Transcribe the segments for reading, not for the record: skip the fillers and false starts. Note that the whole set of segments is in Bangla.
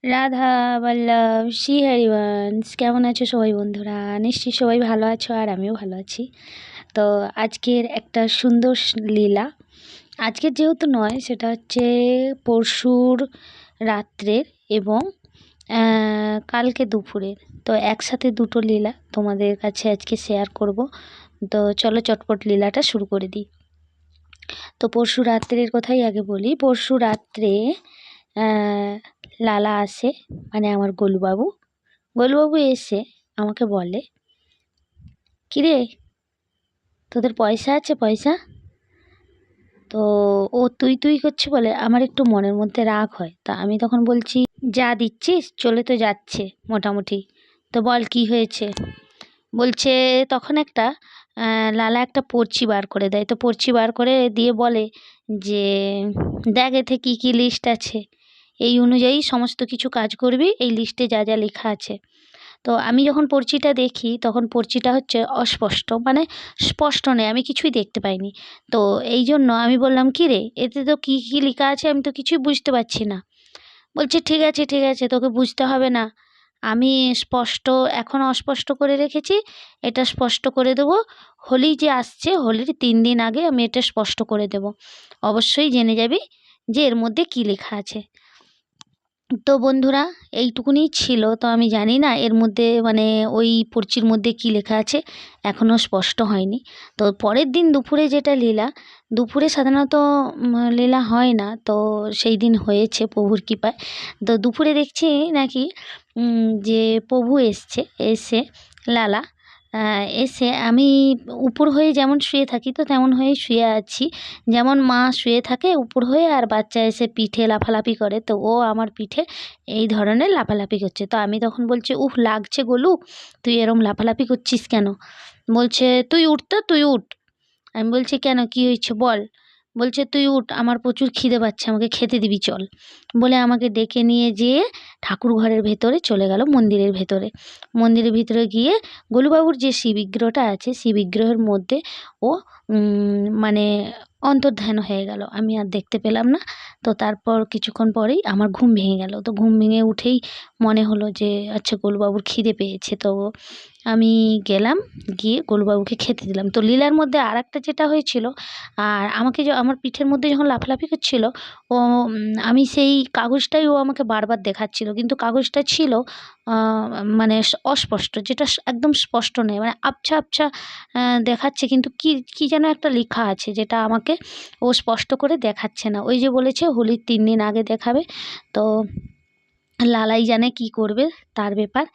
রাধা বল্লভ শ্রী হরিবংশ। কেমন আছো সবাই বন্ধুরা? নিশ্চয়ই সবাই ভালো আছো, আর আমিও ভালো আছি। তো আজকের একটা সুন্দর লীলা, আজকের যেহেতু নয়, সেটা হচ্ছে পরশুর রাত্রের এবং কালকে দুপুরের। তো একসাথে দুটো লীলা তোমাদের কাছে আজকে শেয়ার করব। তো চলো চটপট লীলাটা শুরু করে দিই। তো পরশু রাত্রের কথাই আগে বলি। পরশু রাত্রে লালা আসে, মানে আমার গোলুবাবু এসে আমাকে বলে, কিরে তোদের পয়সা আছে? পয়সা? তো ও তুই তুই করছে বলে আমার একটু মনের মধ্যে রাগ হয়। তা আমি তখন বলছি, যা দিচ্ছিস চলে তো যাচ্ছে মোটামুটি, তো বল কি হয়েছে। বলছে, তখন একটা লালা একটা পর্চি বার করে দেয়। তো পর্চি বার করে দিয়ে বলে যে, দেখ এতে কী কী লিস্ট আছে, এই অনুযায়ী সমস্ত কিছু কাজ করবি, এই লিস্টে যা যা লেখা আছে। তো আমি যখন পর্চিটা দেখি তখন পর্চিটা হচ্ছে অস্পষ্ট, মানে স্পষ্ট নেই, আমি কিছুই দেখতে পাইনি। তো এই জন্য আমি বললাম, কী রে এতে তো কী কী লেখা আছে আমি তো কিছুই বুঝতে পারছি না। বলছে, ঠিক আছে ঠিক আছে, তোকে বুঝতে হবে না, আমি স্পষ্ট এখন অস্পষ্ট করে রেখেছি, এটা স্পষ্ট করে দেবো। হোলি যে আসছে, হোলির 3 দিন আগে আমি এটা স্পষ্ট করে দেবো, অবশ্যই জেনে যাবি যে এর মধ্যে কী লেখা আছে। তো বন্ধুরা, এইটুকুনি ছিল। তো আমি জানি না এর মধ্যে, মানে ওই পর্চির মধ্যে কী লেখা আছে এখনও স্পষ্ট হয়নি। তো পরের দিন দুপুরে যেটা লীলা, দুপুরে সাধারণত লীলা হয় না, তো সেই দিন হয়েছে প্রভুর কৃপায়। তো দুপুরে দেখছি নাকি যে প্রভু এসে লালা এসে, আমি উপর হয়ে যেমন শুয়ে থাকি তো তেমন হয়েই শুয়ে আছি, যেমন মা শুয়ে থাকে উপর হয়ে আর বাচ্চা এসে পিঠে লাফালাফি করে, তো ও আমার পিঠে এই ধরনের লাফালাফি করছে। তো আমি তখন বলছি, উফ লাগছে গোলু, তুই এরম লাফালাফি করছিস কেন? বলছে, তুই উঠ তো, তুই উঠ। আমি বলছি, কেন, কি হয়েছে বল? বলছে, তুই উঠ, আমার প্রচুর খিদে পাচ্ছে, আমাকে খেতে দিবি চল। বলে আমাকে ডেকে নিয়ে যেয়ে ঠাকুর ঘরের ভেতরে চলে গেল, মন্দিরের ভেতরে। মন্দিরের ভিতরে গিয়ে গোলুবাবুর যে শিব বিগ্রহটা আছে, সেই বিগ্রহের মধ্যে ও মানে অন্তর্ধান হয়ে গেল, আমি আর দেখতে পেলাম না। তো তারপর কিছুক্ষণ পরেই আমার ঘুম ভেঙে গেল। তো ঘুম ভেঙে উঠেই মনে হলো যে আচ্ছা গোলুবাবুর খিদে পেয়েছে। তো আমি গেলাম, গিয়ে গোলুবাবুকে খেতে দিলাম। তো লীলার মধ্যে আর একটা যেটা হয়েছিল, আর আমাকে আমার পিঠের মধ্যে যখন লাফালাফি করছিল, ও আমি সেই কাগজটাই ও আমাকে বারবার দেখাচ্ছিল, কিন্তু কাগজটা ছিল মানে অস্পষ্ট, যেটা একদম স্পষ্ট নেই, মানে আবছা আবছা দেখাচ্ছে, কিন্তু কি কি যেন একটা লেখা আছে যেটা আমাকে ও স্পষ্ট করে দেখাচ্ছে না। ওই যে বলেছে হোলির 3 দিন আগে দেখাবে, তো লালাই জানে কি করবে, তার ব্যাপার,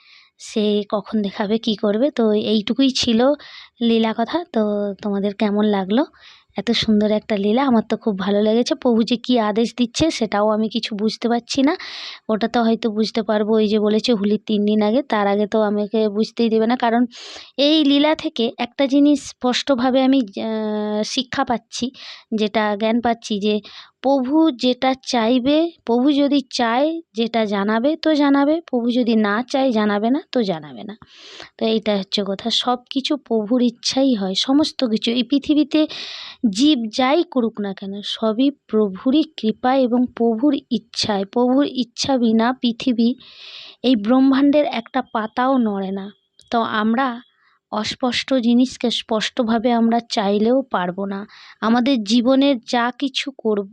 সে কখন দেখাবে কি করবে। তো এইটুকুই ছিল লীলা কথা। তো তোমাদের কেমন লাগলো? এত সুন্দর একটা লীলা, আমার তো খুব ভালো লেগেছে। প্রভু যে কী আদেশ দিচ্ছে সেটাও আমি কিছু বুঝতে পারছি না, ওটা তো হয়তো বুঝতে পারবো ওই যে বলেছে হোলির 3 দিন আগে, তার আগে তো আমাকে বুঝতেই দেবে না। কারণ এই লীলা থেকে একটা জিনিস স্পষ্টভাবে আমি শিক্ষা পাচ্ছি, যেটা জ্ঞান পাচ্ছি, যে প্রভু যেটা চাইবে, প্রভু যদি চায় যেটা জানাবে তো জানাবে, প্রভু যদি না চায় জানাবে না তো জানাবে না। তো এইটা হচ্ছে কথা, সব কিছু প্রভুর ইচ্ছাই হয়, সমস্ত কিছু এই পৃথিবীতে জীব যাই করুক না কেন সবই প্রভুরই কৃপা এবং প্রভুর ইচ্ছায়। প্রভুর ইচ্ছা বিনা পৃথিবী, এই ব্রহ্মাণ্ডের একটা পাতাও নড়ে না। তো আমরা অস্পষ্ট জিনিসকে স্পষ্টভাবে আমরা চাইলেও পারবো না। আমাদের জীবনের যা কিছু করব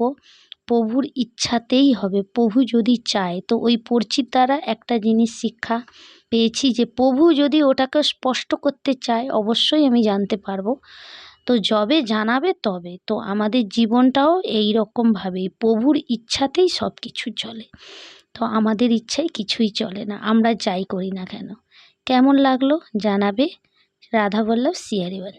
প্রভুর ইচ্ছাতেই হবে, প্রভু যদি চায়। তো ওই পরিচিত দ্বারা একটা জিনিস শিক্ষা পেয়েছি, যে প্রভু যদি ওটাকে স্পষ্ট করতে চায় অবশ্যই আমি জানতে পারবো। তো যবে জানাবে তবে, তো আমাদের জীবনটাও এই রকমভাবেই প্রভুর ইচ্ছাতেই সব কিছু চলে। তো আমাদের ইচ্ছায় কিছুই চলে না, আমরা যাই করি না কেন। কেমন লাগলো জানাবে। রাধা বল্লভ, শ্রী হরিবংশ।